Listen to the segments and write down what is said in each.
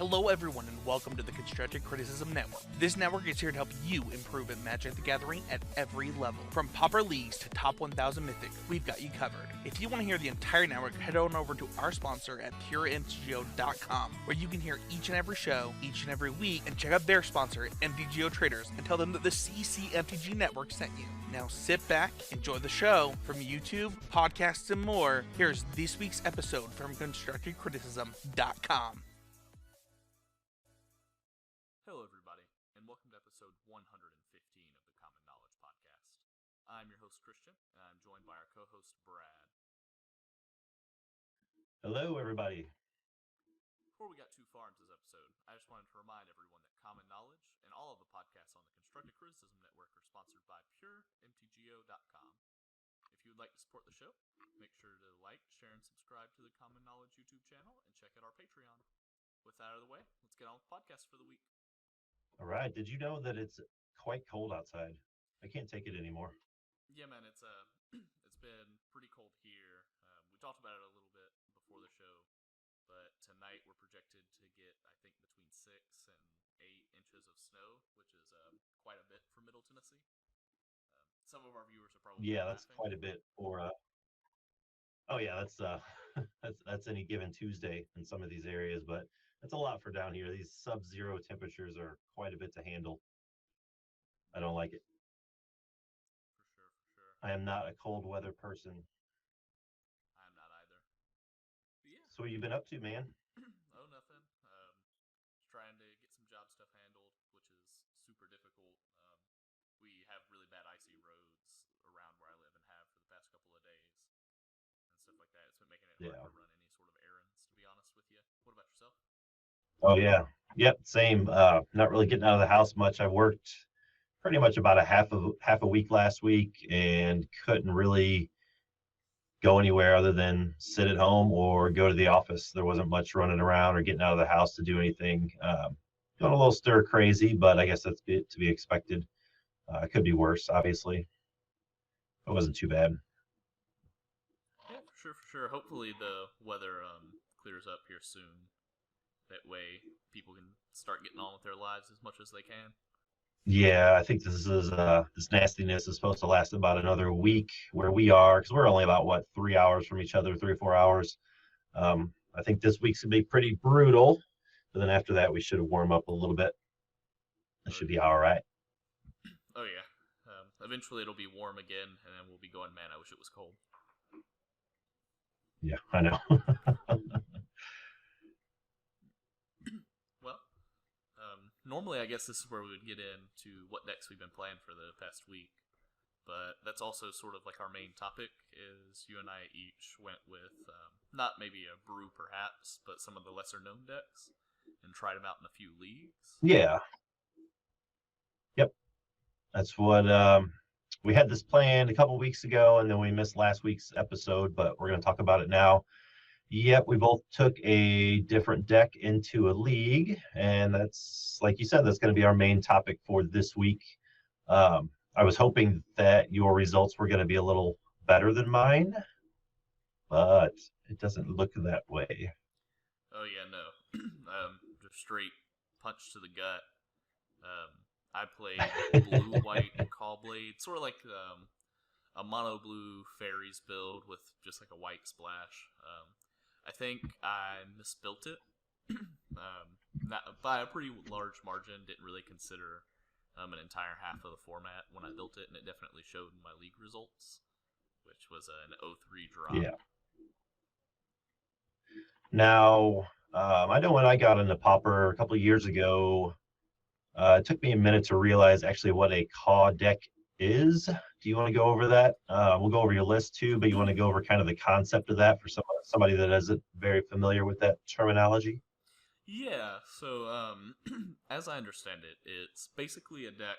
Hello everyone and welcome to the Constructive Criticism Network. This network is here to help you improve at Magic the Gathering at every level. From Pauper Leagues to Top 1000 Mythic, we've got you covered. If you want to hear the entire network, head on over to our sponsor at PureMTGO.com, where you can hear each and every show, each and every week, and check out their sponsor, MTGO Traders, and tell them that the CCMTG Network sent you. Now sit back, enjoy the show. From YouTube, podcasts, and more, here's this week's episode from ConstructiveCriticism.com. Hello everybody, and welcome to episode 115 of the Common Knowledge Podcast. I'm your host Christian, and I'm joined by our co-host Brad. Hello everybody. Before we got too far into this episode, I just wanted to remind everyone that Common Knowledge and all of the podcasts on the Constructive Criticism Network are sponsored by PureMTGO.com. If you would like to support the show, make sure to like, share, and subscribe to the Common Knowledge YouTube channel, and check out our Patreon. With that out of the way, let's get on with the podcast for the week. All right. Did you know that it's quite cold outside? I can't take it anymore. Yeah, man, it's it's been pretty cold here. We talked about it a little bit before the show, but tonight we're projected to get, I think, between 6 and 8 inches of snow, which is quite a bit for Middle Tennessee. Some of our viewers are probably That's quite a bit for. Oh yeah, that's that's any given Tuesday in some of these areas, but that's a lot for down here. These sub-zero temperatures are quite a bit to handle. I don't like it. For sure. I am not a cold weather person. I'm not either. But yeah. So what you been up to, man? Oh, nothing. Trying to get some job stuff handled, which is super difficult. We have really bad icy roads around where I live and have for the past couple of days and stuff like that. It's been making it hard to run any sort of errands, to be honest with you. What about yourself? Oh yeah. Yep, same. Not really getting out of the house much. I worked pretty much about a half a week last week and couldn't really go anywhere other than sit at home or go to the office. There wasn't much running around or getting out of the house to do anything. Going a little stir crazy, but I guess that's to be expected. It could be worse, obviously. It wasn't too bad. Yeah, for sure. Hopefully the weather clears up here soon. That way people can start getting on with their lives as much as they can. Yeah, I think this nastiness is supposed to last about another week where we are, because we're only about 3 hours from each other, 3 or 4 hours. I think this week's gonna be pretty brutal, but then after that we should warm up a little bit. It should be all right. Oh yeah. Eventually it'll be warm again, and then we'll be going, man, I wish it was cold. Yeah, I know. Well, normally I guess this is where we would get into what decks we've been playing for the past week, but that's also sort of like our main topic. Is you and I each went with not maybe a brew perhaps, but some of the lesser known decks and tried them out in a few leagues. Yeah. Yep. That's what we had this planned a couple weeks ago, and then we missed last week's episode, but we're going to talk about it now. Yep, we both took a different deck into a league, and that's, like you said, that's going to be our main topic for this week. I was hoping that your results were going to be a little better than mine, but it doesn't look that way. Oh yeah, no. Just straight punch to the gut. I played blue-white Callblade, sort of like a mono-blue fairies build with just like a white splash. I think I misbuilt it by a pretty large margin. Didn't really consider an entire half of the format when I built it, and it definitely showed in my league results, which was an 0-3 drop. Yeah. Now, I know when I got into Pauper a couple of years ago, it took me a minute to realize actually what a CAW deck is. Do you want to go over that? We'll go over your list too, but you want to go over kind of the concept of that for somebody that isn't very familiar with that terminology? Yeah, so as I understand it, it's basically a deck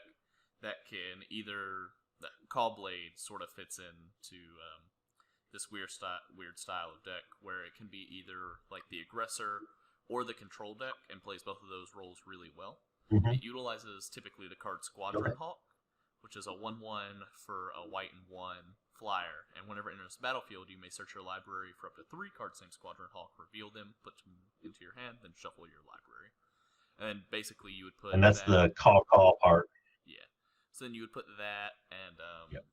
that can either Callblade sort of fits into this weird style of deck where it can be either like the aggressor or the control deck and plays both of those roles really well. Mm-hmm. It utilizes typically the card Squadron Hawk, which is a 1/1 for a white and 1 flyer, and whenever it enters the battlefield, you may search your library for up to 3 cards named Squadron Hawk, reveal them, put them into your hand, hand, then shuffle your library. And then basically you would put And that's the call part. Yeah. So then you would put that and Yep.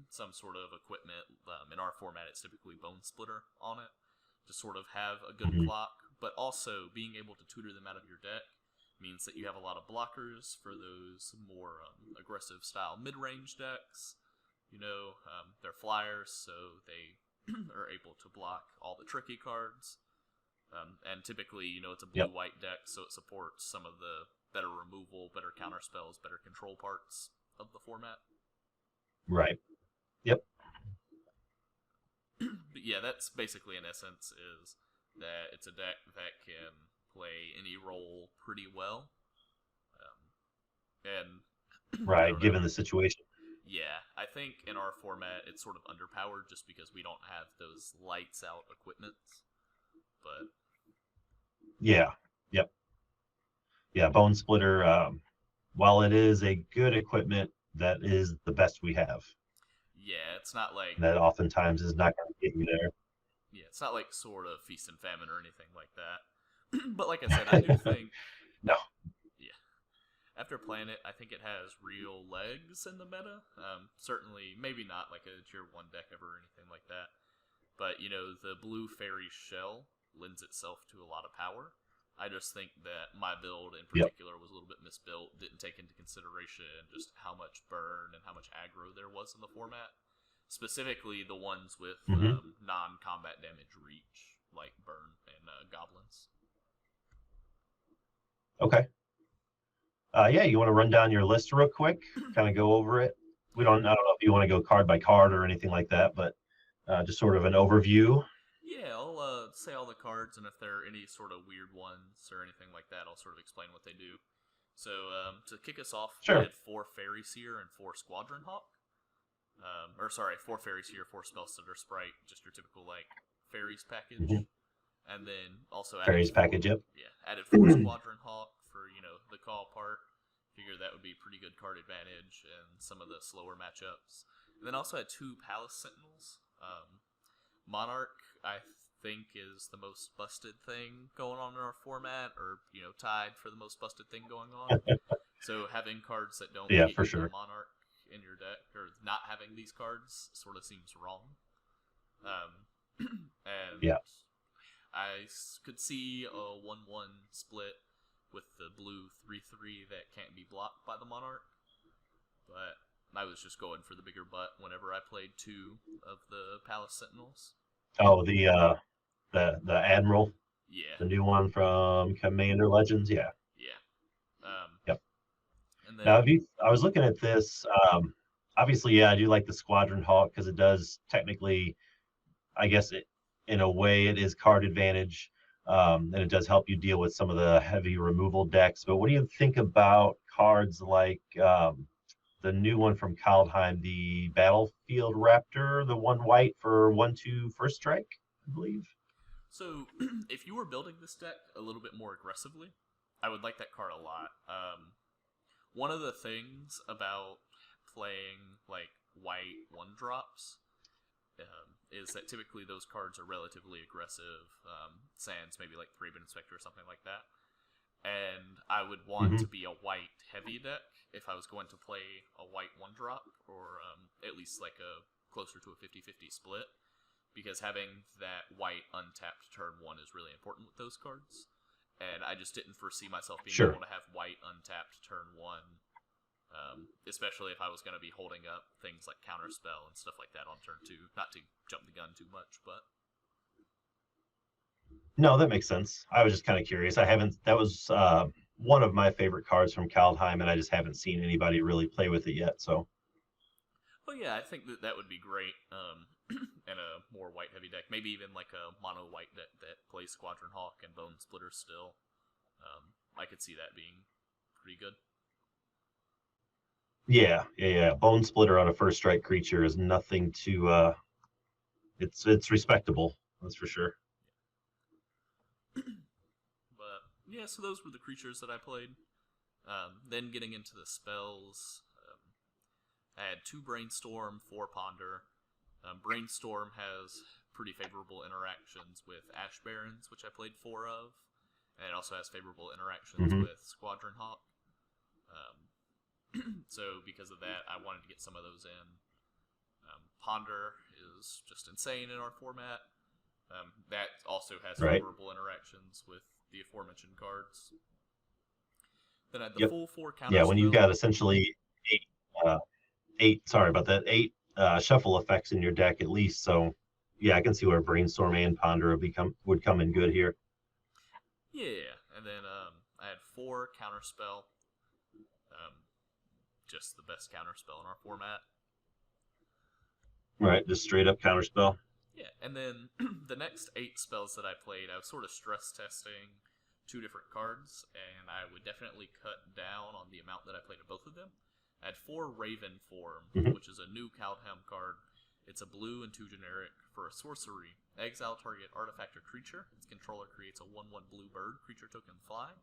some sort of equipment. In our format, it's typically Bone Splitter on it to sort of have a good Mhm. block, but also being able to tutor them out of your deck means that you have a lot of blockers for those more aggressive style mid-range decks. They're flyers, so they are able to block all the tricky cards. And typically, it's a blue-white deck, so it supports some of the better removal, better counter spells, better control parts of the format. Right. Yep. But yeah, that's basically in essence is that it's a deck that can play any role pretty well. And Right. Given the situation. Yeah, I think in our format it's sort of underpowered just because we don't have those lights out equipments. But Yeah. Yep. Yeah. Bone Splitter. While it is a good equipment, that is the best we have. yeah, it's not like That oftentimes is not going to get you there. Yeah, it's not like sort of feast and famine or anything like that. But like I said, I do think No. Yeah. After playing it, I think it has real legs in the meta. Certainly, maybe not like a tier 1 deck ever or anything like that. But, the blue fairy shell lends itself to a lot of power. I just think that my build in particular was a little bit misbuilt, didn't take into consideration just how much burn and how much aggro there was in the format. Specifically, the ones with non-combat damage reach, like burn and goblins. Okay. Yeah, you want to run down your list real quick, kind of go over it. I don't know if you want to go card by card or anything like that, but just sort of an overview. Yeah, I'll say all the cards, and if there are any sort of weird ones or anything like that, I'll sort of explain what they do. So, to kick us off, Sure. we had 4 Fairy Seer and 4 Squadron Hawk. 4 Fairy Seer, 4 Spellstutter Sprite, just your typical, Fairies package. Mhm. And then also added Fairies package, yep. Yeah, added 4 Squadron Hawk for, the call part. Figure that would be pretty good card advantage and some of the slower matchups. And then also had 2 Palace Sentinels. Monarch, I think, is the most busted thing going on in our format, or, tied for the most busted thing going on. So having cards that don't get for you sure. the Monarch in your deck, or not having these cards, sort of seems wrong. And Yeah. I could see a 1-1 split with the blue 3/3 that can't be blocked by the Monarch, but I was just going for the bigger butt whenever I played 2 of the Palace Sentinels. Oh, the Admiral, Yeah, the new one from Commander Legends, yeah. yeah. Yep. And then Now, I was looking at this. Obviously, yeah, I do like the Squadron Hawk because it does technically, I guess, in a way, it is card advantage, and it does help you deal with some of the heavy removal decks. But what do you think about cards like the new one from Kaldheim, the Battlefield Raptor, the 1 white for 1/2 first strike, I believe? So, if you were building this deck a little bit more aggressively, I would like that card a lot. One of the things about playing white 1-drops is that typically those cards are relatively aggressive. Sans maybe like Thraben Inspector or something like that. And I would want to be a white heavy deck if I was going to play a white 1-drop, or at least a closer to a 50-50 split, because having that white untapped turn 1 is really important with those cards. And I just didn't foresee myself being able to have white untapped turn 1, especially if I was going to be holding up things like Counterspell and stuff like that on turn 2. Not to jump the gun too much, but... No, that makes sense. I was just kind of curious. That was one of my favorite cards from Kaldheim, and I just haven't seen anybody really play with it yet, so... Well, yeah, I think that would be great in a more white-heavy deck. Maybe even a mono-white deck that plays Squadron Hawk and Bone Splitter still. I could see that being pretty good. Yeah. Bone Splitter on a first strike creature is nothing to... It's respectable, that's for sure. But, yeah, so those were the creatures that I played. Then getting into the spells... I had 2 Brainstorm, 4 Ponder. Brainstorm has pretty favorable interactions with Ash Barrens, which I played 4 of. and it also has favorable interactions Mhm. with Squadron Hawk. So because of that, I wanted to get some of those in. Ponder is just insane in our format. That also has Right. favorable interactions with the aforementioned cards. Then I had the Yep. full 4 Yeah, when you've counterspell. got essentially uh, sorry about that, eight shuffle effects in your deck at least. So yeah, I can see where Brainstorm and Ponder would come in good here. Yeah, and then I had 4 counterspell. Just the best counterspell in our format. Right, just straight up counterspell. Yeah, and then the next 8 spells that I played, I was sort of stress testing 2 different cards, and I would definitely cut down on the amount that I played of both of them. I had 4 Raven Form, Mhm. which is a new Kaldheim card. It's a blue and 2 generic for a sorcery. Exile target artifact or creature. Its controller creates a 1/1 blue bird creature token fly.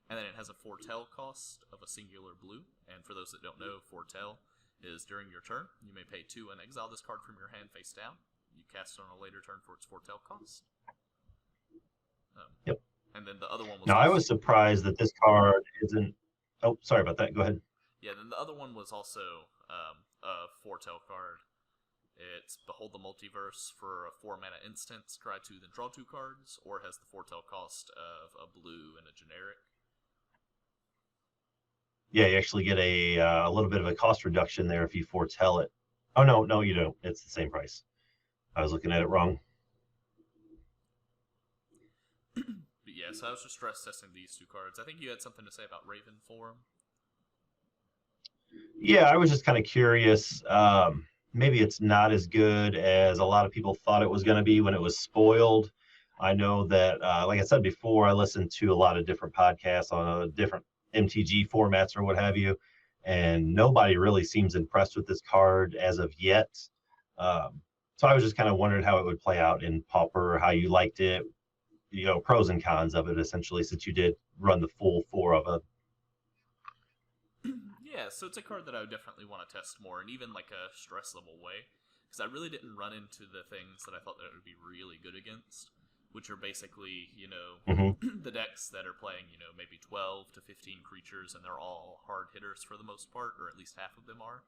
And then it has a foretell cost of a singular blue. And for those that don't know, foretell is during your turn, you may pay 2 and exile this card from your hand face down. You cast it on a later turn for its foretell cost. Yep. And then the other one was Now I also, was surprised that this card isn't. Oh, sorry about that. Go ahead. yeah. Then the other one was also a foretell card. It's Behold the Multiverse for a 4-mana instant. Scry 2, then draw 2 cards, or it has the foretell cost of a blue and a generic. Yeah, you actually get a little bit of a cost reduction there if you foretell it. Oh no, you don't. It's the same price. I was looking at it wrong. But yeah, so I was just stress testing these 2 cards. I think you had something to say about Raven Form. Yeah, I was just kind of curious. Maybe it's not as good as a lot of people thought it was going to be when it was spoiled. I know that, like I said before, I listened to a lot of different podcasts on different MTG formats or what have you, and nobody really seems impressed with this card as of yet. So I was just kind of wondering how it would play out in Pauper, how you liked it, pros and cons of it essentially, since you did run the full 4 of it. Yeah, so it's a card that I would definitely want to test more, and even like a stress level way, because I really didn't run into the things that I thought that it would be really good against, which are basically, Hmm. the decks that are playing, maybe 12 to 15 creatures, and they're all hard hitters for the most part, or at least half of them are.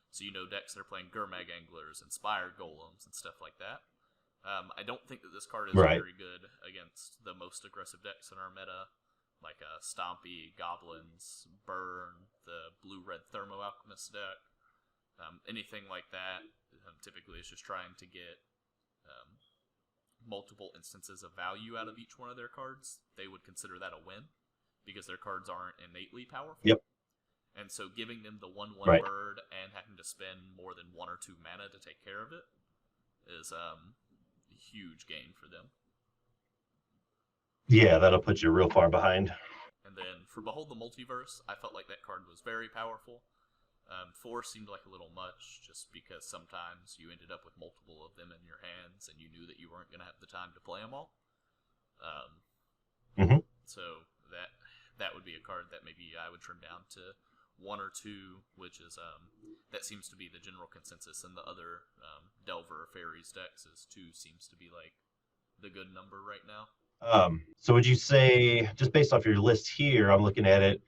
So decks that are playing Gurmag Anglers, Inspired Golems, and stuff like that. I don't think that this card is Right. very good against the most aggressive decks in our meta, like Stompy, Goblins, Burn, the blue-red Thermo Alchemist deck. Anything like that typically is just trying to get multiple instances of value out of each one of their cards. They would consider that a win because their cards aren't innately powerful. Yep. And so giving them the 1/1 Right. bird and having to spend more than 1 or 2 mana to take care of it is a huge gain for them. Yeah, that'll put you real far behind. And then for Behold the Multiverse, I felt like that card was very powerful. 4 seemed like a little much, just because sometimes you ended up with multiple of them in your hands, and you knew that you weren't going to have the time to play them all. Hmm. So that would be a card that maybe I would trim down to 1 or 2, which is that seems to be the general consensus in the other Delver or Fairies decks. Is 2 seems to be like the good number right now. So would you say, just based off your list here, I'm looking at it,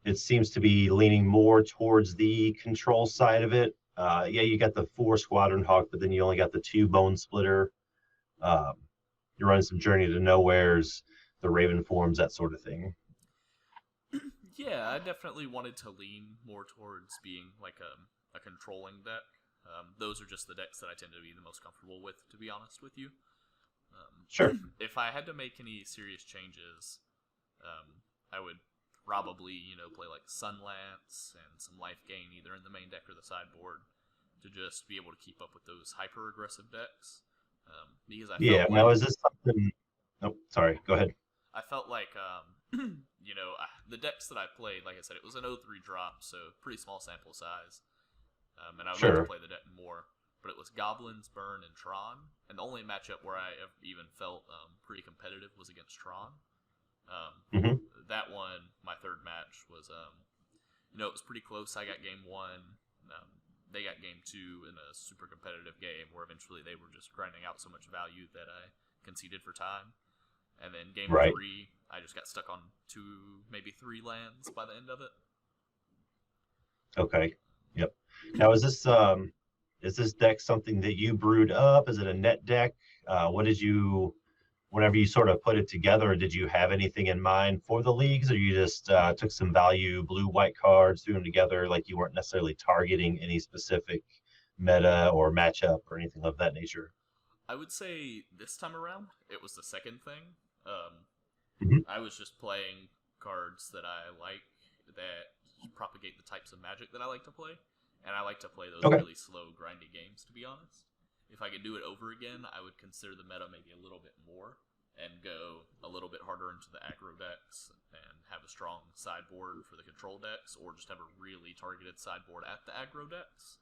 it seems to be leaning more towards the control side of it. Yeah, you got the 4 Squadron Hawk, but then you only got the 2 Bone Splitter. You're running some Journey to Nowheres, the Raven Forms, that sort of thing. Yeah, I definitely wanted to lean more towards being like a controlling deck. Those are just the decks that I tend to be the most comfortable with, to be honest with you. Sure. If I had to make any serious changes, I would probably, play like Sunlance and some life gain either in the main deck or the sideboard to just be able to keep up with those hyper aggressive decks. Because I Yeah. felt Now, like is this something? Oh, sorry. Go ahead. I felt like the decks that I played, like I said, it was an 0-3 drop, so pretty small sample size, and I would like Sure. to play the deck more. But it was Goblins, Burn, and Tron, and the only matchup where I even felt pretty competitive was against Tron. Hmm. That one, my third match was, it was pretty close. I got game 1. They got game 2 in a super competitive game where eventually they were just grinding out so much value that I conceded for time. And then game Right. 3, I just got stuck on 2, maybe 3 lands by the end of it. Okay. Yep. Now, is this deck something that you brewed up? Is it a net deck? What did you, whenever you sort of put it together, did you have anything in mind for the leagues, or you just took some value blue white cards, threw them together, like you weren't necessarily targeting any specific meta or matchup or anything of that nature? I would say this time around, it was the second thing. Mhm. I was just playing cards that I like that propagate the types of Magic that I like to play, and I like to play those Okay. really slow, grindy games, to be honest. If I could do it over again, I would consider the meta maybe a little bit more and go a little bit harder into the aggro decks and have a strong sideboard for the control decks, or just have a really targeted sideboard at the aggro decks.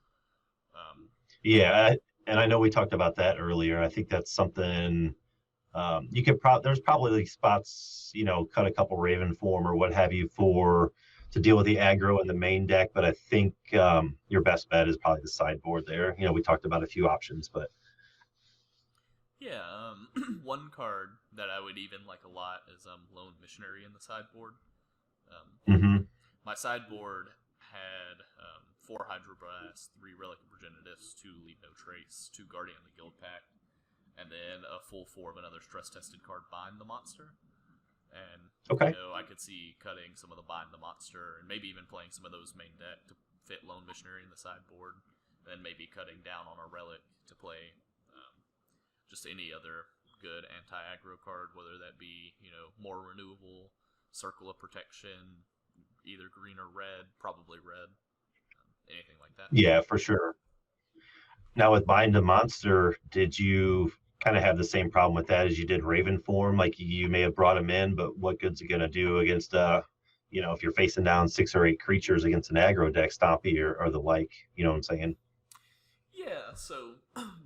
Yeah, and I know we talked about that earlier. I think that's something you could there's probably spots, cut a couple Raven form or what have you for to deal with the aggro in the main deck, but I think your best bet is probably the sideboard there. We talked about a few options, but Yeah, one card that I would even like a lot is Lone Missionary in the sideboard. hmm My sideboard had 4 Hydroblast, 3 Relic of Progenitus, 2 Leave No Trace, 2 Guardian of the Guild Pact, and then a full 4 of another stress-tested card, Bind the Monster. And, Okay. I could see cutting some of the Bind the Monster, and maybe even playing some of those main deck to fit Lone Missionary in the sideboard, and then maybe cutting down on a Relic to play just any other good anti-aggro card, whether that be, more renewable, Circle of Protection, either green or red, probably red, anything like that. Yeah, for sure. Now with Bind a Monster, did you kind of have the same problem with that as you did Raven form? Like you may have brought him in, but what good's it gonna do against if you're facing down 6 or 8 creatures against an aggro deck, Stompy or the like, you know what I'm saying? Yeah, so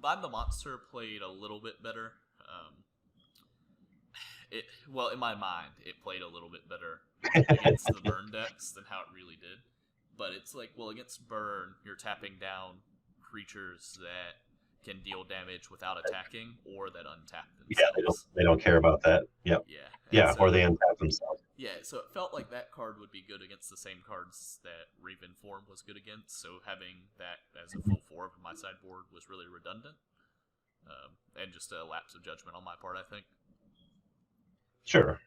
Bind the Monster played a little bit better. In my mind, it played a little bit better against the burn decks than how it really did. But it's like, well, against burn, you're tapping down creatures that can deal damage without attacking or that untap Yeah, themselves. they don't care about that. Yep. Yeah. Yeah, So, or they untap themselves. yeah, so it felt like that card would be good against the same cards that Raven Form was good against. So having that as a full 4 of my sideboard was really redundant. And just a lapse of judgment on my part, I think. Sure.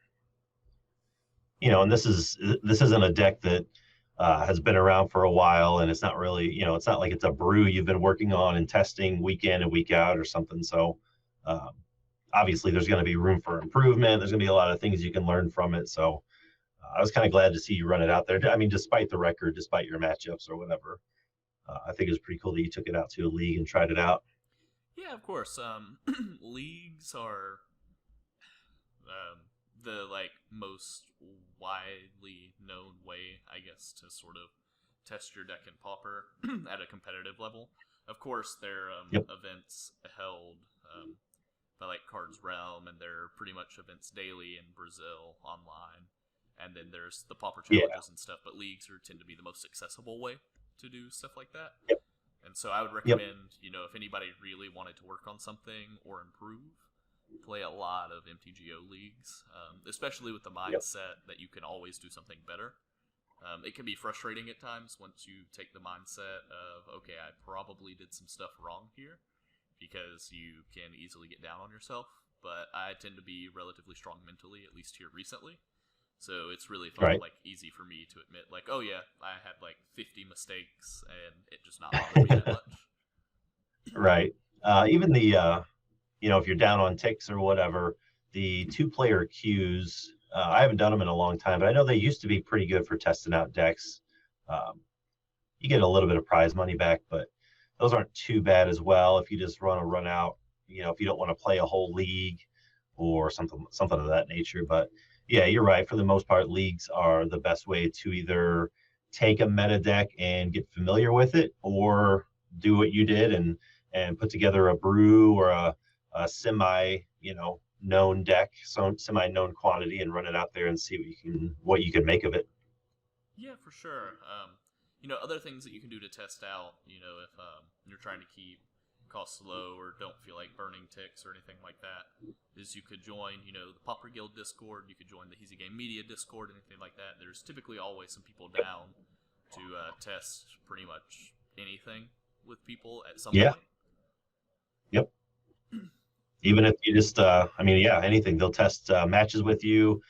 And this isn't a deck that has been around for a while, and it's not really, it's not like it's a brew you've been working on and testing week in and week out or something. So um, obviously there's going to be room for improvement. There's going to be a lot of things you can learn from it. So I was kind of glad to see you run it out there. I mean, despite the record, despite your matchups or whatever, I think it was pretty cool that you took it out to a league and tried it out. Yeah, of course. Leagues are the most widely known way, I guess, to sort of test your deck in Pauper at a competitive level. Of course, there are Yep. events held by Cards Realm, and there are pretty much events daily in Brazil online. And then there's the Pauper challenges and stuff, but leagues tend to be the most accessible way to do stuff like that. Yep. And so I would recommend, if anybody really wanted to work on something or improve, play a lot of MTGO leagues, especially with the mindset that you can always do something better. It can be frustrating at times once you take the mindset of, okay, I probably did some stuff wrong here, because you can easily get down on yourself. But I tend to be relatively strong mentally, at least here recently. So it's really felt easy for me to admit, oh yeah, I had 50 mistakes, and it just not bothered me that much. Right. Even the if you're down on ticks or whatever, the 2-player queues, I haven't done them in a long time, but I know they used to be pretty good for testing out decks. You get a little bit of prize money back, but those aren't too bad as well if you just run out, if you don't want to play a whole league or something of that nature. But yeah, you're right. For the most part, leagues are the best way to either take a meta deck and get familiar with it, or do what you did and put together a brew or a semi, known deck, so semi-known quantity, and run it out there and see what you can make of it. Yeah, for sure. Other things that you can do to test out, if you're trying to keep costs low or don't feel like burning ticks or anything like that, is you could join, the Pauper Guild Discord, you could join the Easy Game Media Discord, anything like that. There's typically always some people down to test pretty much anything with people at some Yeah. point. Yep. Even if you just, anything. They'll test matches with you.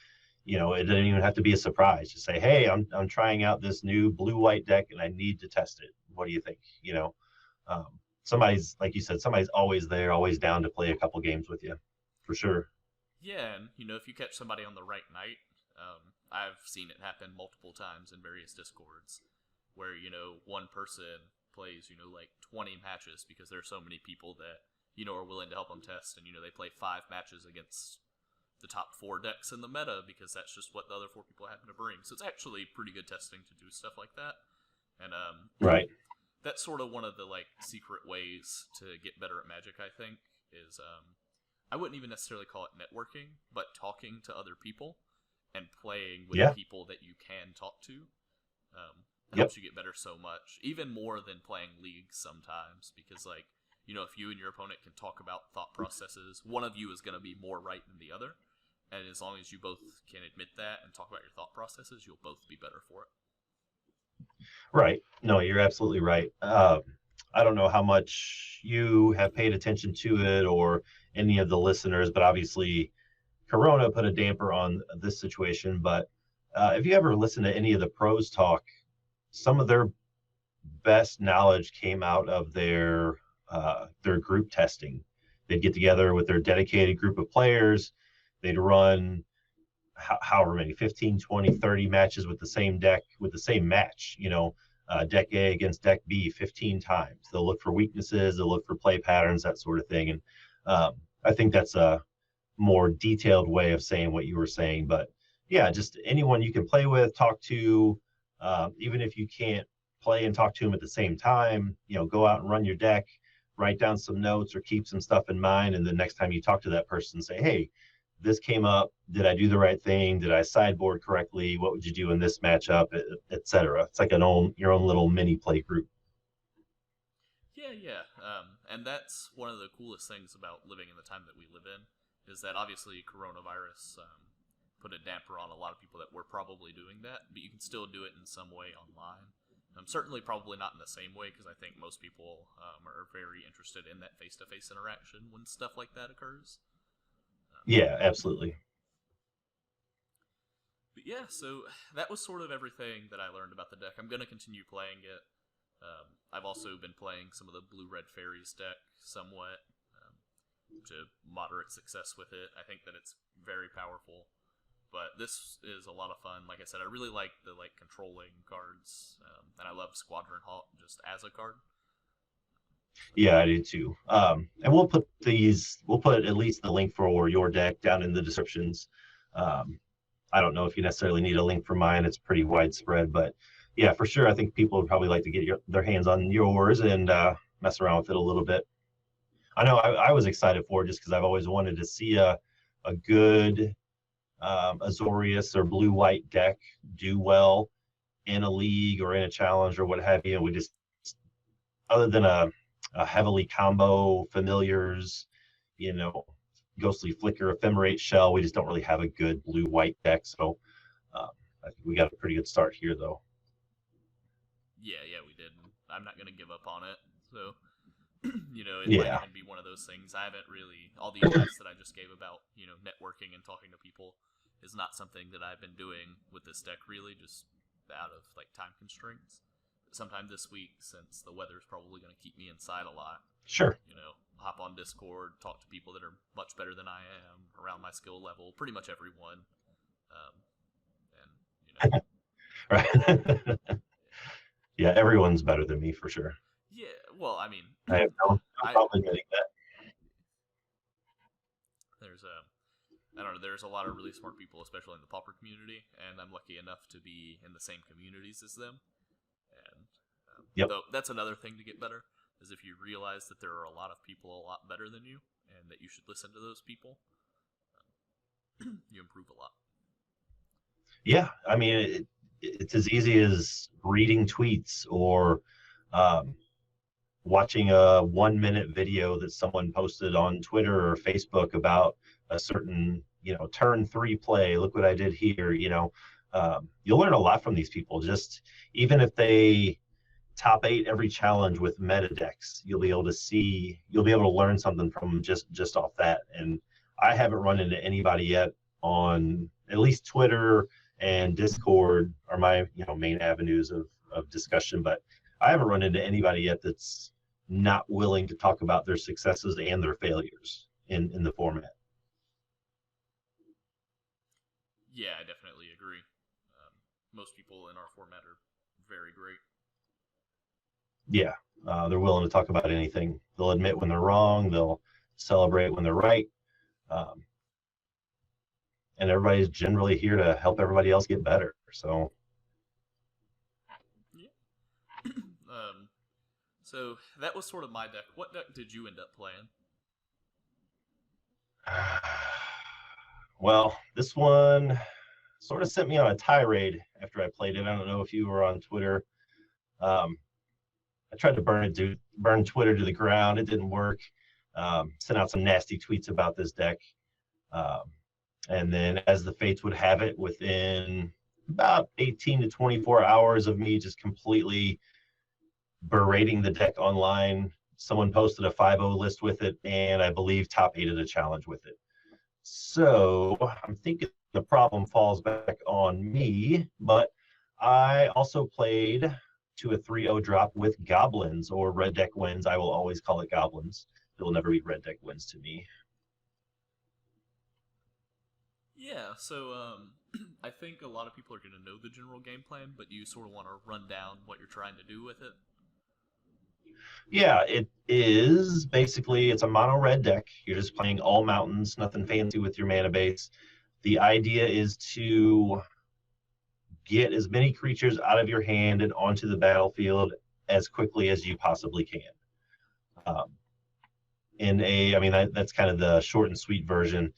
It doesn't even have to be a surprise. Just say, hey, I'm trying out this new blue-white deck and I need to test it. What do you think? Somebody's, like you said, somebody's always there, always down to play a couple games with you, for sure. Yeah, and if you catch somebody on the right night, I've seen it happen multiple times in various Discords, where one person plays like 20 matches because there are so many people that are willing to help them test, and they play 5 matches against the top 4 decks in the meta because that's just what the other 4 people happen to bring. So it's actually pretty good testing to do stuff like that, and right. That's sort of one of the secret ways to get better at Magic. I think is I wouldn't even necessarily call it networking, but talking to other people and playing with people that you can talk to helps you get better so much, even more than playing leagues sometimes, because if you and your opponent can talk about thought processes, one of you is going to be more right than the other, and as long as you both can admit that and talk about your thought processes, you'll both be better for it. Right. No, you're absolutely right. I don't know how much you have paid attention to it or any of the listeners, but obviously Corona put a damper on this situation. But if you ever listen to any of the pros talk, some of their best knowledge came out of their group testing. They'd get together with their dedicated group of players. They'd run however many, 15, 20, 30 matches with the same deck, with the same match, deck A against deck B 15 times. They'll look for weaknesses, they'll look for play patterns, that sort of thing. And I think that's a more detailed way of saying what you were saying. But yeah, just anyone you can play with, talk to, even if you can't play and talk to them at the same time, go out and run your deck, write down some notes or keep some stuff in mind. And the next time you talk to that person, say, hey, this came up. Did I do the right thing? Did I sideboard correctly? What would you do in this matchup, etc.? It's like your own little mini play group. Yeah. And that's one of the coolest things about living in the time that we live in, is that obviously coronavirus put a damper on a lot of people that were probably doing that, but you can still do it in some way online. Certainly probably not in the same way, because I think most people are very interested in that face-to-face interaction when stuff like that occurs. Yeah, absolutely. But yeah, so that was sort of everything that I learned about the deck. I'm going to continue playing it. I've also been playing some of the Blue-Red Fairies deck somewhat to moderate success with it. I think that it's very powerful, but this is a lot of fun. Like I said, I really like the controlling cards, and I love Squadron Hawk just as a card. Yeah, I do too. And we'll put at least the link for your deck down in the descriptions. I don't know if you necessarily need a link for mine. It's pretty widespread, but yeah, for sure. I think people would probably like to get their hands on yours and mess around with it a little bit. I know I was excited for it just because I've always wanted to see a good Azorius or blue-white deck do well in a league or in a challenge or what have you. And we just, other than a heavily combo familiars, ghostly flicker, ephemerate shell, we just don't really have a good blue-white deck. So I think we got a pretty good start here, though. Yeah, we did. I'm not going to give up on it. So, it might even be one of those things. I haven't really, all the advice that I just gave about, networking and talking to people is not something that I've been doing with this deck, really, just out of time constraints. Sometime this week, since the weather's probably going to keep me inside a lot. Sure. Hop on Discord, talk to people that are much better than I am, around my skill level, pretty much everyone. Right. Yeah, everyone's better than me for sure. Yeah, well, I mean, I have no problem admitting that. There's a lot of really smart people, especially in the Pauper community, and I'm lucky enough to be in the same communities as them. And though that's another thing to get better, is if you realize that there are a lot of people a lot better than you, and that you should listen to those people, you improve a lot. Yeah, I mean, it's as easy as reading tweets or watching a 1-minute video that someone posted on Twitter or Facebook about a certain, turn 3 play. Look what I did here. You'll learn a lot from these people. Just even if they top 8 every challenge with meta decks, you'll be able to learn something from just off that. And I haven't run into anybody yet on at least Twitter and Discord are my main avenues of discussion, but I haven't run into anybody yet that's not willing to talk about their successes and their failures in the format. Yeah, I definitely agree. Most people in our format are very great. Yeah, they're willing to talk about anything. They'll admit when they're wrong. They'll celebrate when they're right. And everybody's generally here to help everybody else get better. So, yeah. So that was sort of my deck. What deck did you end up playing? Well, this one sort of sent me on a tirade after I played it. I don't know if you were on Twitter. I tried to burn Twitter to the ground. It didn't work. Sent out some nasty tweets about this deck. And then as the fates would have it, within about 18 to 24 hours of me just completely berating the deck online, someone posted a 5-0 list with it, and I believe top 8 of the challenge with it. So I'm thinking the problem falls back on me, but I also played to a 3-0 drop with goblins, or red deck wins. I will always call it goblins. It will never be red deck wins to me. Yeah, so I think a lot of people are going to know the general game plan, but you sort of want to run down what you're trying to do with it. Yeah, it is basically, it's a mono red deck. You're just playing all mountains, nothing fancy with your mana base. The idea is to get as many creatures out of your hand and onto the battlefield as quickly as you possibly can. That's kind of the short and sweet version.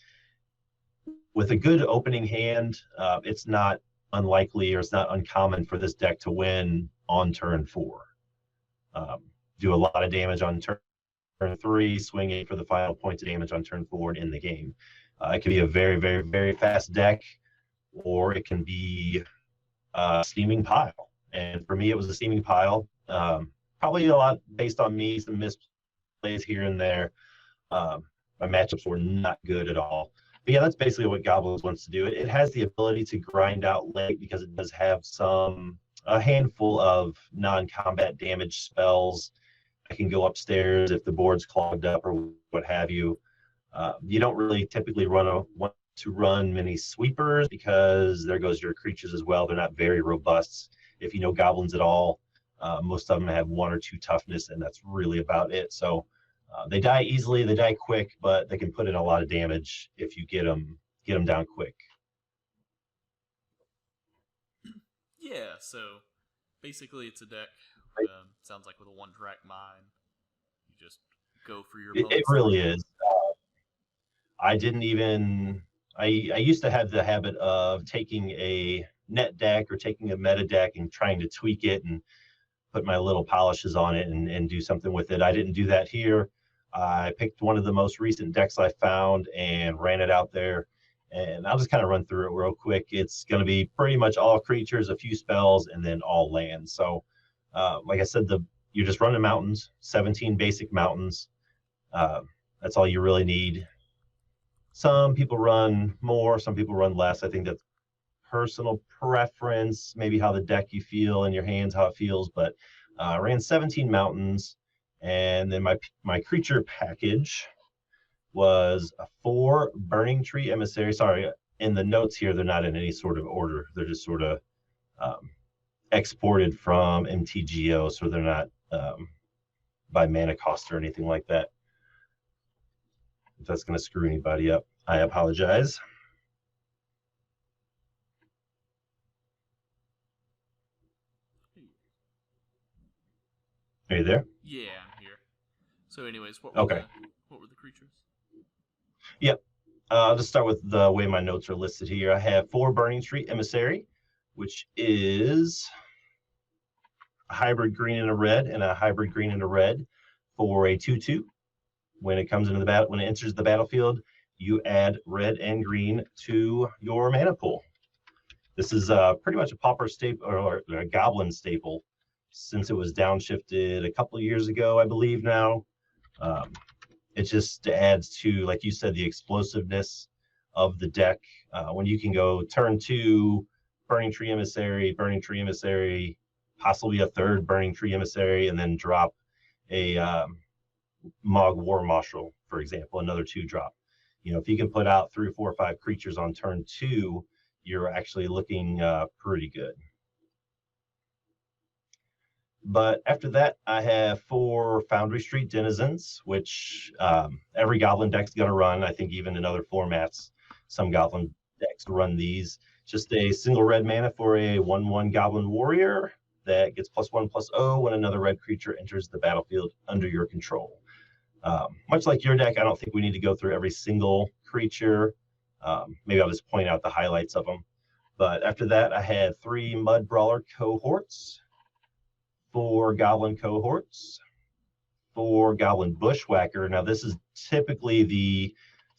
With a good opening hand, it's not unlikely or it's not uncommon for this deck to win on turn 4. Do a lot of damage on turn 3, swinging for the final point of damage on turn 4 and in the game. It can be a very, very, very fast deck, or it can be a steaming pile. And for me, it was a steaming pile. Probably a lot based on me, some misplays here and there. My matchups were not good at all. But yeah, that's basically what Goblins wants to do. It has the ability to grind out late because it does have a handful of non-combat damage spells. I can go upstairs if the board's clogged up or what have you. You don't really typically want to run many sweepers because there goes your creatures as well. They're not very robust. If you know goblins at all, most of them have 1 or 2 toughness, and that's really about it. So they die easily, they die quick, but they can put in a lot of damage if you get them down quick. Yeah, so basically it's a deck. Sounds like with a 1-track mind, you just go for your. It really is. I used to have the habit of taking a net deck or taking a meta deck and trying to tweak it and put my little polishes on it and do something with it. I didn't do that here. I picked one of the most recent decks I found and ran it out there. And I'll just kind of run through it real quick. It's going to be pretty much all creatures, a few spells, and then all lands. So, like I said, you're just running mountains, 17 basic mountains. That's all you really need. Some people run more, some people run less. I think that's personal preference, maybe how the deck you feel in your hands, how it feels. But I ran 17 mountains, and then my creature package was a 4 Burning Tree Emissary. Sorry, in the notes here, they're not in any sort of order. They're just sort of exported from MTGO, so they're not by mana cost or anything like that. If that's going to screw anybody up, I apologize. Are you there? Yeah, I'm here. So, anyways, what were the creatures? Yep. I'll just start with the way my notes are listed here. I have 4 Burning Tree Emissary, which is a hybrid green and a red and a hybrid green and a red. For a 2/2, when it comes into the battle, when it enters the battlefield, you add red and green to your mana pool. This is pretty much a pauper staple or a goblin staple since it was downshifted a couple of years ago, I believe now. It just adds to, like you said, the explosiveness of the deck. When you can go turn 2, Burning Tree Emissary, possibly a third Burning Tree Emissary, and then drop a Mog War Marshal, for example, another 2-drop. If you can put out 3, 4, 5 creatures on turn 2, you're actually looking pretty good. But after that, I have 4 Foundry Street Denizens, which every Goblin deck's going to run. I think even in other formats, some Goblin decks run these. Just a single red mana for a 1/1 Goblin Warrior that gets +1/+0 when another red creature enters the battlefield under your control. Much like your deck, I don't think we need to go through every single creature. Maybe I'll just point out the highlights of them. But after that, I had 3 Mud Brawler cohorts, 4 Goblin cohorts, 4 Goblin Bushwhacker. Now, this is typically the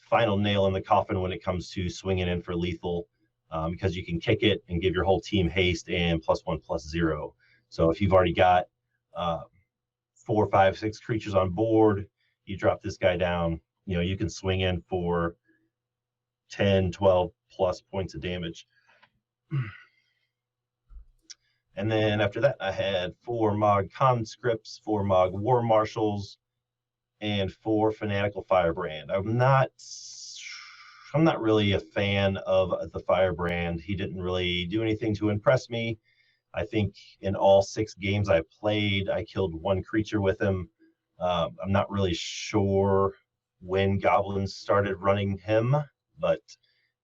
final nail in the coffin when it comes to swinging in for lethal, because you can kick it and give your whole team haste and +1/+0. So if you've already got 4, 5, 6 creatures on board, you drop this guy down, you can swing in for 10, 12 plus points of damage. And then after that, I had 4 Mog Conscripts, 4 Mog War Marshals, and 4 Fanatical Firebrand. I'm not really a fan of the Firebrand. He didn't really do anything to impress me. I think in all 6 games I played, I killed 1 creature with him. I'm not really sure when Goblins started running him, but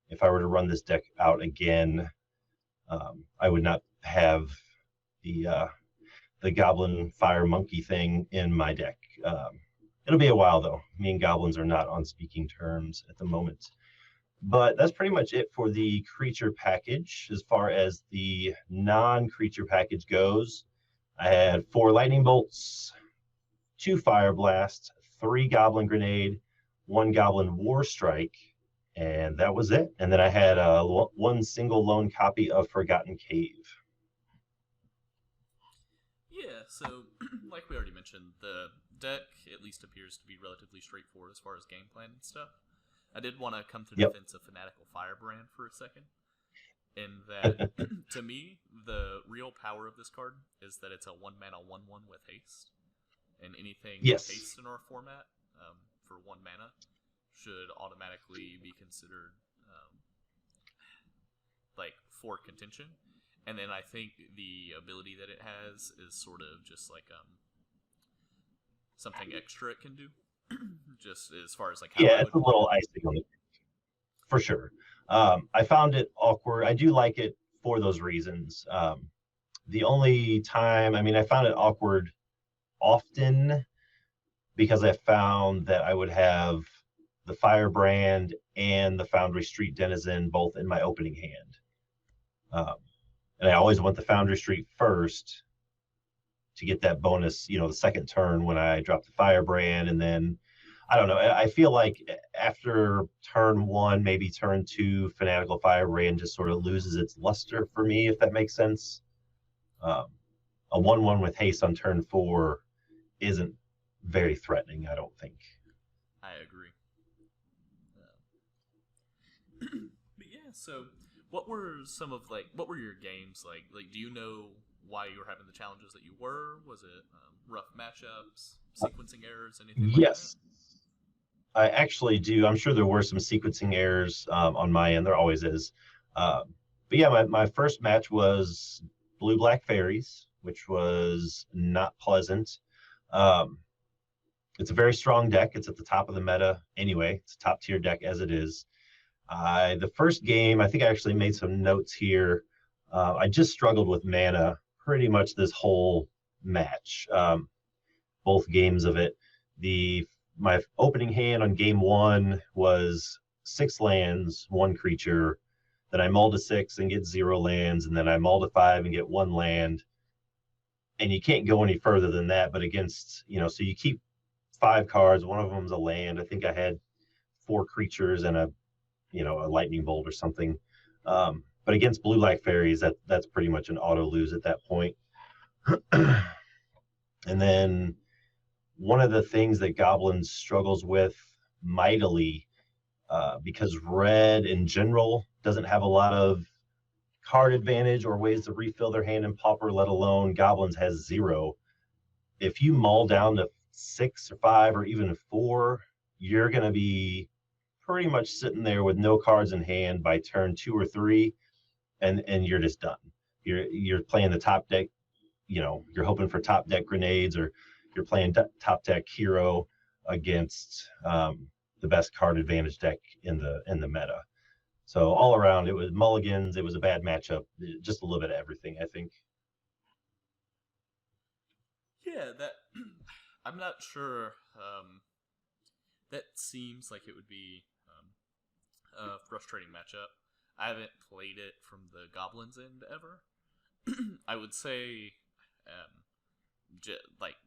if I were to run this deck out again, I would not have the Goblin Fire Monkey thing in my deck. It'll be a while, though. Me and Goblins are not on speaking terms at the moment. But that's pretty much it for the creature package. As far as the non-creature package goes, I had 4 Lightning Bolts, 2 Fire Blast, 3 Goblin Grenade, 1 Goblin War Strike, and that was it. And then I had 1 single lone copy of Forgotten Cave. Yeah, so like we already mentioned, the deck at least appears to be relatively straightforward as far as game plan and stuff. I did want to come to the defense of Fanatical Firebrand for a second, in that to me, the real power of this card is that it's a 1-mana 1/1 with haste, and anything with haste in our format for 1 mana should automatically be considered for contention. And then I think the ability that it has is sort of just like something extra it can do. Just as far as how it's a little icing on it, for sure. I found it awkward. I do like it for those reasons. The only time, I found it awkward often because I found that I would have the Firebrand and the Foundry Street Denizen both in my opening hand. And I always want the Foundry Street first to get that bonus, the second turn when I drop the Firebrand. And then, I don't know, I feel like after turn 1, maybe turn 2, Fanatical Firebrand just sort of loses its luster for me, if that makes sense. A 1/1 with haste on turn 4 isn't very threatening, I don't think. I agree. But yeah, so what were some of what were your games like? Do you know why you were having the challenges that you were? Was it rough matchups, sequencing errors, anything like yes, that? I actually do. I'm sure there were some sequencing errors on my end. There always is. But yeah, my first match was Blue-Black Fairies, which was not pleasant. It's a very strong deck. It's at the top of the meta anyway. It's a top tier deck as it is. The first game, I think I actually made some notes here. I just struggled with mana pretty much this whole match, both games of it. My opening hand on game 1 was 6 lands, 1 creature. Then I mull to 6 and get 0 lands, and then I mull to 5 and get 1 land. And you can't go any further than that. But against, so you keep 5 cards. One of them's a land. I think I had 4 creatures and a lightning bolt or something. But against blue black fairies, that's pretty much an auto lose at that point. And then one of the things that Goblins struggles with mightily, because red in general doesn't have a lot of card advantage or ways to refill their hand in Pauper, let alone Goblins has 0. If you mull down to 6 or 5 or even 4, you're going to be pretty much sitting there with no cards in hand by turn 2 or 3, and you're just done. You're playing the top deck, you're hoping for top deck grenades, or you're playing top deck hero against the best card advantage deck in the meta. So all around, it was mulligans. It was a bad matchup. Just a little bit of everything, I think. Yeah, that I'm not sure. That seems like it would be a frustrating matchup. I haven't played it from the Goblins end ever. I would say,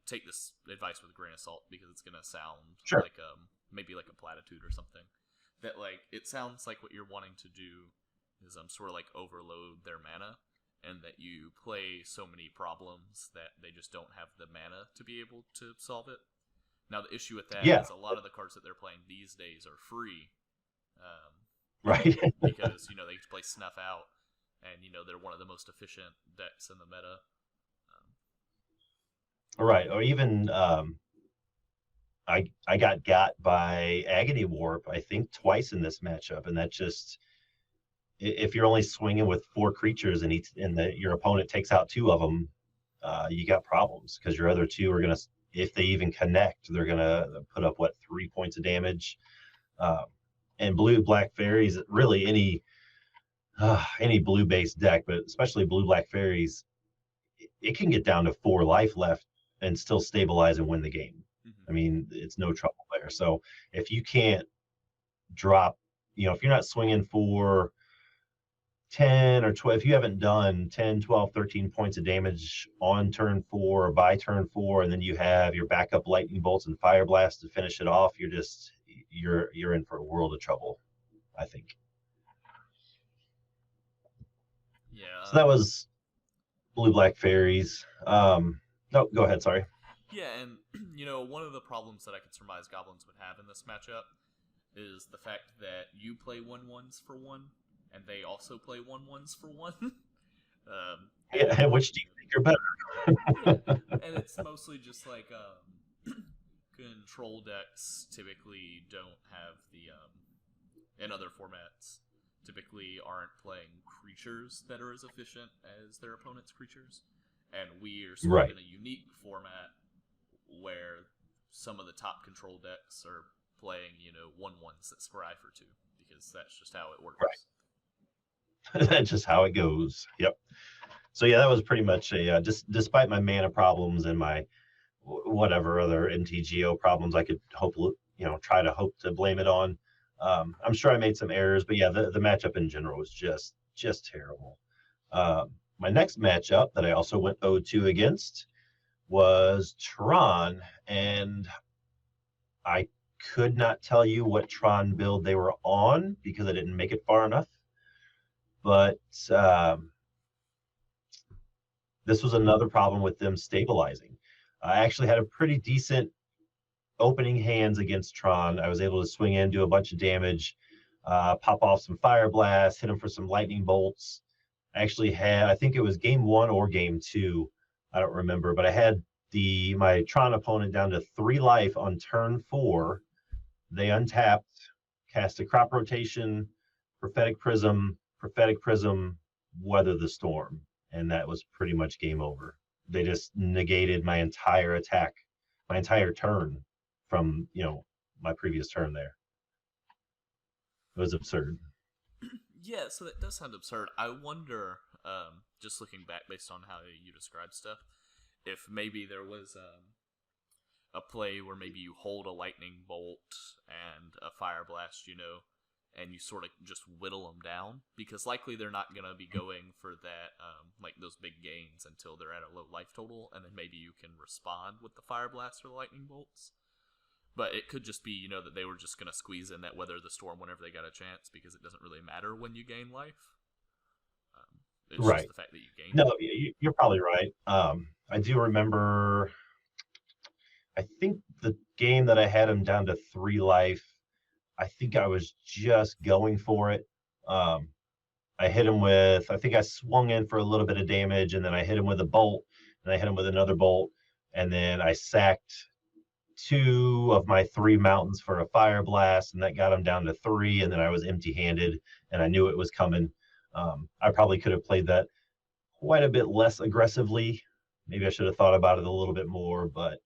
take this advice with a grain of salt, because it's gonna sound Sure. like maybe like a platitude or something. That it sounds like what you're wanting to do is sort of like overload their mana, and that you play so many problems that they just don't have the mana to be able to solve it. Now the issue with that is a lot of the cards that they're playing these days are free. Right. Because, they just play Snuff Out, and, they're one of the most efficient decks in the meta. Right. Or even I got by Agony Warp, I think twice in this matchup, and that just, if you're only swinging with 4 creatures and your opponent takes out 2 of them, you got problems, because your other 2 are gonna, if they even connect, they're gonna put up 3 points of damage. And blue black fairies, really any blue based deck, but especially blue black fairies, it can get down to 4 life left and still stabilize and win the game. I mean, it's no trouble there. So if you can't drop, if you're not swinging for 10 or 12, if you haven't done 10, 12, 13 points of damage on turn 4 or by turn 4, and then you have your backup lightning bolts and fire blast to finish it off, you're in for a world of trouble, I think. Yeah. So that was blue black fairies. No, go ahead. Sorry. Yeah, and one of the problems that I could surmise Goblins would have in this matchup is the fact that you play 1/1s for 1, and they also play 1/1s for 1. Yeah, which do you think are better? Yeah, and it's mostly just control decks typically don't have the in other formats typically aren't playing creatures that are as efficient as their opponent's creatures, and we are sort of in a unique format where some of the top control decks are playing 1/1s that scry for 2, because that's just how it works. Right. That's just how it goes. Yep. So yeah, that was pretty much a despite my mana problems and my whatever other MTGO problems I could try to blame it on. I'm sure I made some errors, but yeah, the matchup in general was just terrible. My next matchup that I also went 0-2 against was Tron, and I could not tell you what Tron build they were on because I didn't make it far enough. But this was another problem with them stabilizing. I actually had a pretty decent opening hands against Tron. I was able to swing in, do a bunch of damage, pop off some fire blasts, hit him for some lightning bolts. I actually had, I think it was game 1 or game 2, I don't remember, but I had my Tron opponent down to 3 life on turn 4. They untapped, cast a crop rotation, prophetic prism, weather the storm, and that was pretty much game over. They just negated my entire attack, my entire turn from my previous turn there. It was absurd. Yeah, so that does sound absurd. I wonder, just looking back based on how you describe stuff, if maybe there was a play where maybe you hold a lightning bolt and a fire blast, and you sort of just whittle them down, because likely they're not going to be going for that, those big gains until they're at a low life total, and then maybe you can respond with the fire blast or the lightning bolts. But it could just be, that they were just going to squeeze in that weather the storm whenever they got a chance, because it doesn't really matter when you gain life. It's Right. just the fact that you gain No, it. you're probably right. I do remember, I think the game that I had him down to 3 life, I think I was just going for it. I hit him with, I think I swung in for a little bit of damage, and then I hit him with a bolt, and I hit him with another bolt, and then I sacked 2 of my 3 mountains for a fire blast, and that got him down to 3, and then I was empty-handed, and I knew it was coming. I probably could have played that quite a bit less aggressively. Maybe I should have thought about it a little bit more, but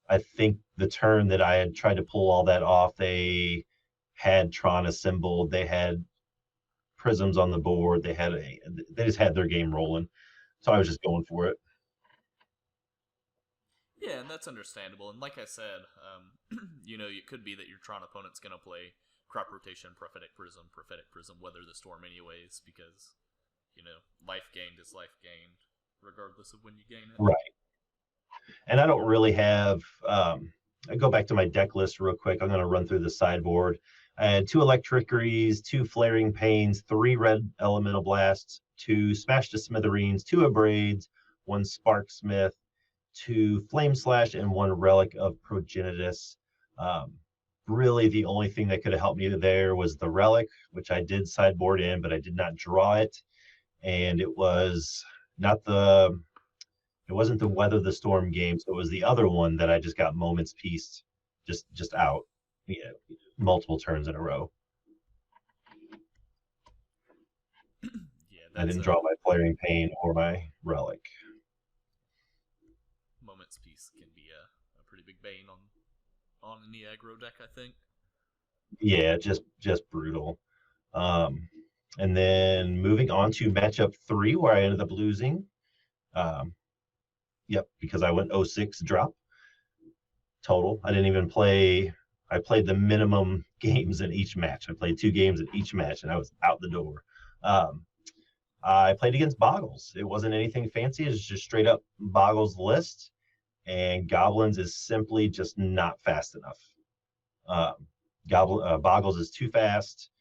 I think the turn that I had tried to pull all that off, they had Tron assembled, they had prisms on the board, they just had their game rolling, so I was just going for it. Yeah, and that's understandable. And like I said, it could be that your Tron opponent's going to play crop rotation, prophetic prism, weather the storm anyways, because life gained is life gained, regardless of when you gain it. Right. And I don't really have. I go back to my deck list real quick. I'm going to run through the sideboard. I had 2 Electrickeries, 2 Flaring Pains, 3 Red Elemental Blasts, 2 Smash to Smithereens, 2 Abrades, 1 Sparksmith, 2 Flame Slash, and 1 Relic of Progenitus. Really, the only thing that could have helped me there was the Relic, which I did sideboard in, but I did not draw it. And it was not the. It wasn't the Weather the Storm game, so it was the other one that I just got Moment's Peace just out, multiple turns in a row. Yeah, I didn't draw my Flaring Pain or my Relic. Moment's Peace can be a pretty big bane on any aggro deck, I think. Yeah, just brutal. And then moving on to matchup 3, where I ended up losing. Yep, because I went 0-6 drop total. I didn't even play. I played the minimum games in each match. I played 2 games in each match, and I was out the door. I played against Boggles. It wasn't anything fancy. It's just straight up Boggles list, and Goblins is simply just not fast enough. Boggles is too fast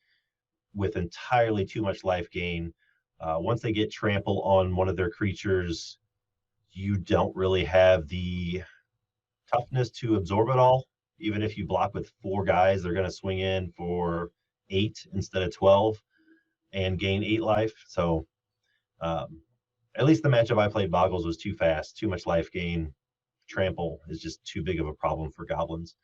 with entirely too much life gain. Once they get trample on one of their creatures, you don't really have the toughness to absorb it all. Even if you block with 4 guys, they're going to swing in for 8 instead of 12 and gain 8 life. So at least the matchup I played, Boggles was too fast, too much life gain. Trample is just too big of a problem for Goblins.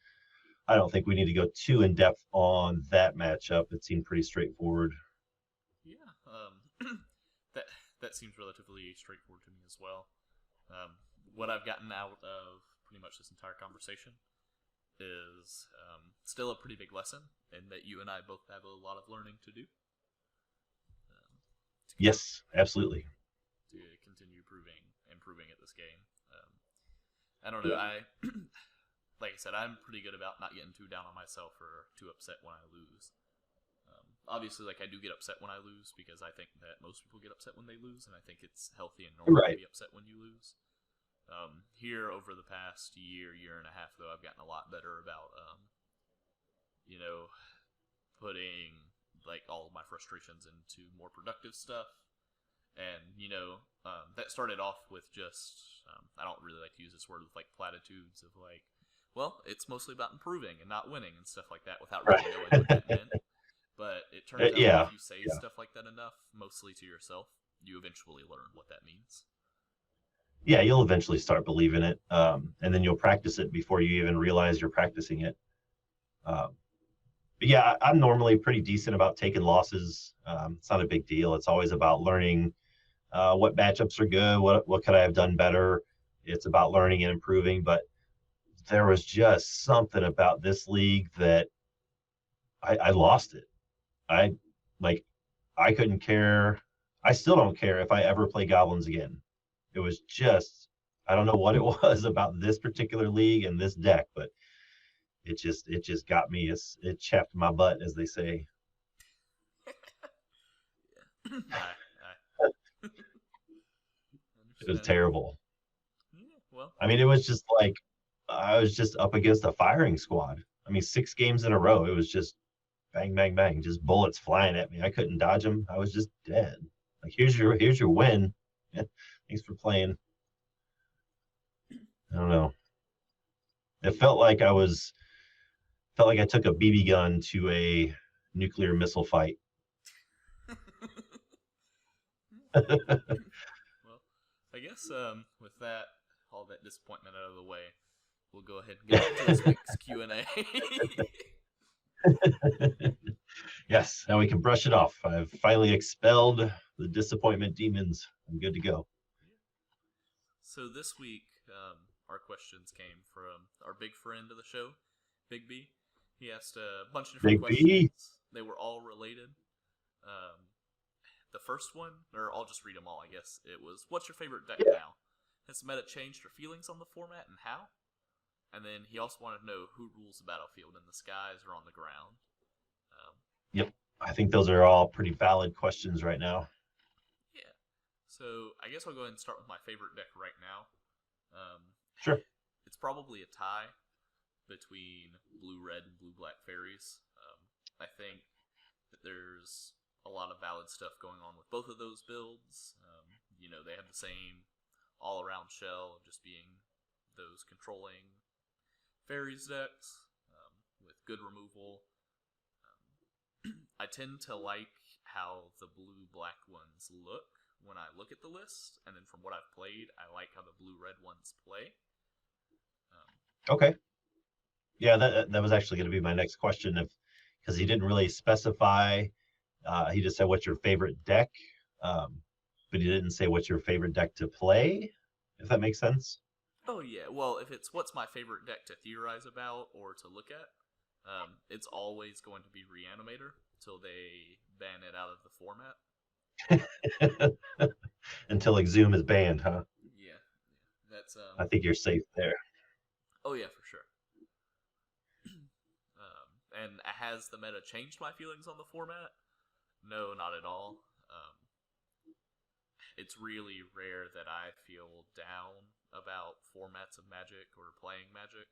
I don't think we need to go too in depth on that matchup. It seemed pretty straightforward. Yeah, that seems relatively straightforward to me as well. What I've gotten out of pretty much this entire conversation is still a pretty big lesson, and that you and I both have a lot of learning to do. Yes, absolutely. To continue improving at this game. I don't know. Like I said, I'm pretty good about not getting too down on myself or too upset when I lose. Obviously, I do get upset when I lose, because I think that most people get upset when they lose, and I think it's healthy and normal to be upset when you lose. Here, over the past year and a half, though, I've gotten a lot better about, putting all of my frustrations into more productive stuff. And, that started off with just, I don't really like to use this word with platitudes of well, it's mostly about improving and not winning and stuff like that, without really knowing what that meant. But it turns out that if you say stuff like that enough, mostly to yourself, you eventually learn what that means. Yeah, you'll eventually start believing it, and then you'll practice it before you even realize you're practicing it. But yeah, I'm normally pretty decent about taking losses. It's not a big deal. It's always about learning what matchups are good, what could I have done better. It's about learning and improving. But there was just something about this league that I lost it. I couldn't care. I still don't care if I ever play Goblins again. It was just, I don't know what it was about this particular league and this deck, but it just got me. It chapped my butt, as they say. It was terrible. Yeah, well, I mean, it was just I was just up against a firing squad. I mean, 6 games in a row, it was just bang, bang, bang, just bullets flying at me. I couldn't dodge them. I was just dead. Like, here's your win. Yeah, thanks for playing. I don't know. It felt like I took a BB gun to a nuclear missile fight. Well, I guess with that, all that disappointment out of the way, we'll go ahead and get into this week's Q&A. Yes, now we can brush it off. I've finally expelled the disappointment demons. I'm good to go. So this week, our questions came from our big friend of the show, Big B. He asked a bunch of different Big B. questions. They were all related. The first one, or I'll just read them all, I guess. It was, what's your favorite deck now? Has the meta changed your feelings on the format and how? And then he also wanted to know who rules the battlefield, in the skies or on the ground. Yep, I think those are all pretty valid questions right now. Yeah. So I guess I'll go ahead and start with my favorite deck right now. Sure. It's probably a tie between blue-red and blue-black fairies. I think that there's a lot of valid stuff going on with both of those builds. They have the same all-around shell of just being those controlling fairies decks with good removal. I tend to like how the blue-black ones look when I look at the list, and then from what I've played, I like how the blue-red ones play. Okay. Yeah, that was actually going to be my next question, because he didn't really specify. He just said, "What's your favorite deck?" But he didn't say what's your favorite deck to play. If that makes sense. Oh yeah, well, if it's what's my favorite deck to theorize about or to look at, it's always going to be Reanimator until they ban it out of the format. Until Exhume is banned, huh? Yeah, that's. I think you're safe there. Oh yeah, for sure. And has the meta changed my feelings on the format? No, not at all. It's really rare that I feel down about formats of Magic or playing Magic.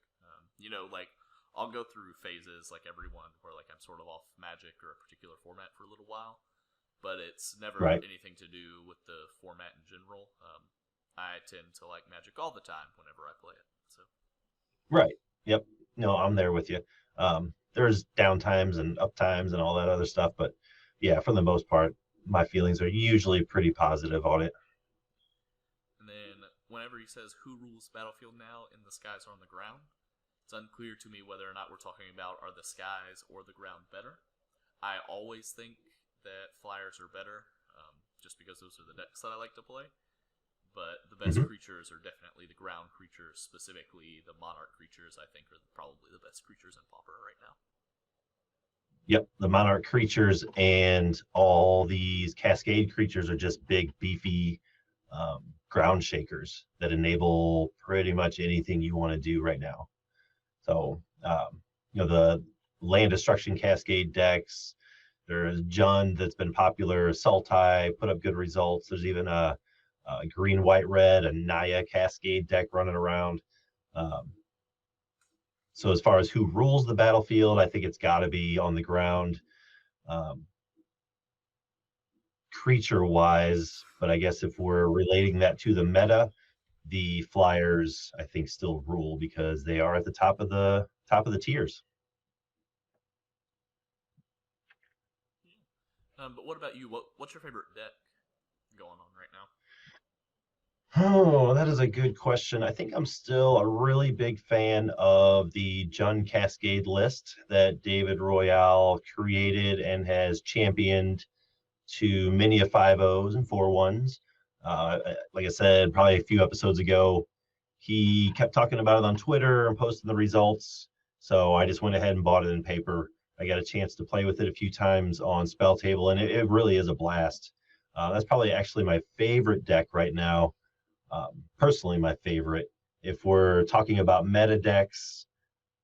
I'll go through phases like everyone where I'm sort of off Magic or a particular format for a little while, but it's never anything to do with the format in general. I tend to like Magic all the time whenever I play it. So. Right. Yep. No, I'm there with you. There's down times and up times and all that other stuff, but yeah, for the most part, my feelings are usually pretty positive on it. And then whenever he says who rules Battlefield now, in the skies or on the ground, it's unclear to me whether or not we're talking about are the skies or the ground better. I always think that flyers are better, just because those are the decks that I like to play. But the best creatures are definitely the ground creatures, specifically the monarch creatures, I think are probably the best creatures in Pauper right now. Yep, the monarch creatures and all these cascade creatures are just big, beefy ground shakers that enable pretty much anything you want to do right now. So, the land destruction cascade decks, there's Jund that's been popular, Sultai put up good results. There's even a green, white, red, a Naya cascade deck running around. So as far as who rules the battlefield, I think it's got to be on the ground, creature-wise. But I guess if we're relating that to the meta, the flyers I think still rule because they are at the top of the tiers. But what about you? What's your favorite deck going on right now? Oh, that is a good question. I think I'm still a really big fan of the Jund Cascade list that David Royale created and has championed to many of 5-0s and 4-1s. Like I said, probably a few episodes ago, he kept talking about it on Twitter and posting the results. So I just went ahead and bought it in paper. I got a chance to play with it a few times on Spell Table, and it really is a blast. That's probably actually my favorite deck right now. Personally, my favorite. If we're talking about meta decks,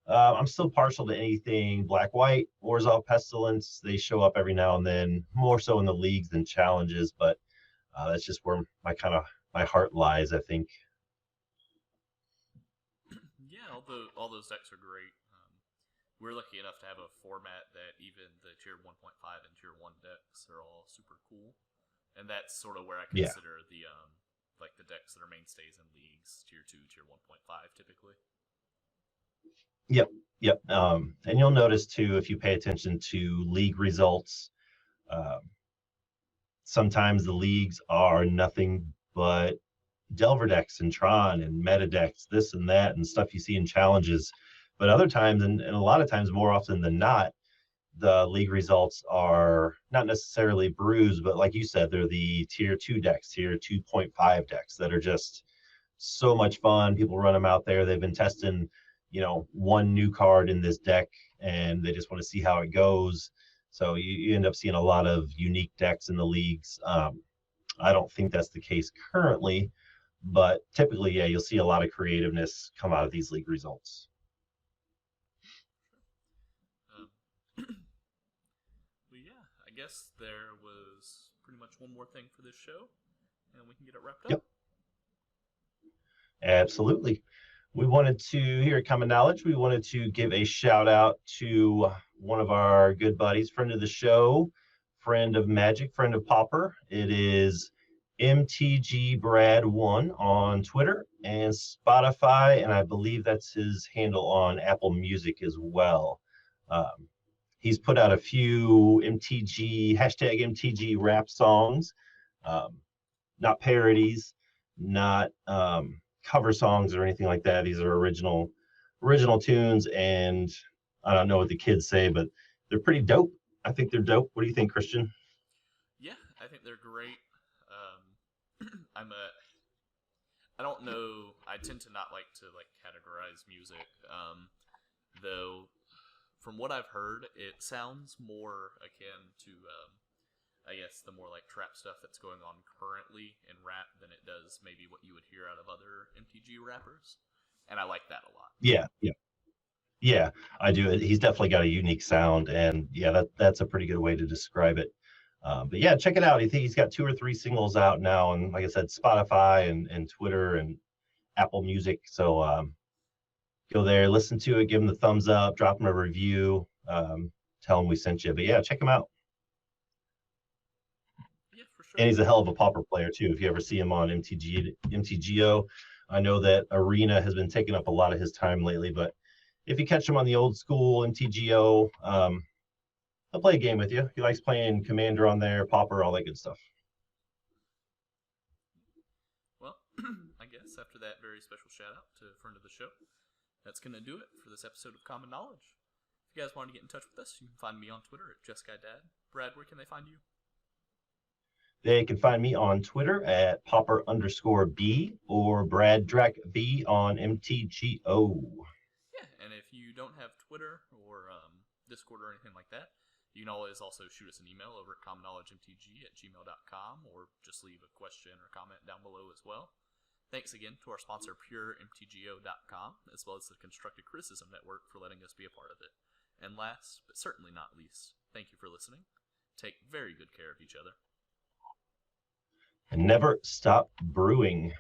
I'm still partial to anything black-white, Orzhov Pestilence. They show up every now and then, more so in the leagues than challenges, but that's just where my heart lies, I think. Yeah, all those decks are great. We're lucky enough to have a format that even the tier 1.5 and tier 1 decks are all super cool, and that's sort of where I consider the like the decks that are mainstays in leagues, tier 2, tier 1.5 typically. Yep. And you'll notice too, if you pay attention to league results, sometimes the leagues are nothing but Delver decks and Tron and meta decks, this and that, and stuff you see in challenges. But other times, and a lot of times more often than not, the league results are not necessarily brews, but like you said, they're the tier 2 decks, tier 2.5 decks that are just so much fun. People run them out there. They've been testing, one new card in this deck, and they just want to see how it goes. So you end up seeing a lot of unique decks in the leagues. I don't think that's the case currently, but typically, yeah, you'll see a lot of creativeness come out of these league results. Well, yeah, I guess there was pretty much one more thing for this show, and we can get it wrapped up. Yep. Absolutely. We wanted to, here at Common Knowledge, we wanted to give a shout out to one of our good buddies, friend of the show, friend of Magic, friend of Pauper. It is MTG Brad1 on Twitter and Spotify, and I believe that's his handle on Apple Music as well. He's put out a few #MTG rap songs, not parodies, not cover songs or anything like that. These are original tunes, and I don't know what the kids say, but they're pretty dope. I think they're dope. What do you think, Christian? Yeah, I think they're great. I don't know. I tend to not like to categorize music, though. From what I've heard, it sounds more akin to, I guess, the more trap stuff that's going on currently in rap than it does maybe what you would hear out of other MTG rappers, and I like that a lot. Yeah, I do. He's definitely got a unique sound, and yeah, that's a pretty good way to describe it. But yeah, check it out. I think he's got 2 or 3 singles out now, and like I said, Spotify and Twitter and Apple Music. So go there, listen to it, give him the thumbs up, drop him a review, tell him we sent you. But yeah, check him out. Yeah, for sure. And he's a hell of a Pauper player too. If you ever see him on MTGO, I know that Arena has been taking up a lot of his time lately, but if you catch him on the old school MTGO, he'll play a game with you. He likes playing Commander on there, Pauper, all that good stuff. Well, I guess after that very special shout out to a friend of the show, that's going to do it for this episode of Common Knowledge. If you guys want to get in touch with us, you can find me on Twitter at JustGuyDad. Brad, where can they find you? They can find me on Twitter at Pauper_B or BradDrackB on MTGO. Yeah, and if you don't have Twitter or Discord or anything like that, you can always also shoot us an email over at commonknowledgemtg@gmail.com or just leave a question or comment down below as well. Thanks again to our sponsor, PureMTGO.com, as well as the Constructive Criticism Network for letting us be a part of it. And last, but certainly not least, thank you for listening. Take very good care of each other. And never stop brewing.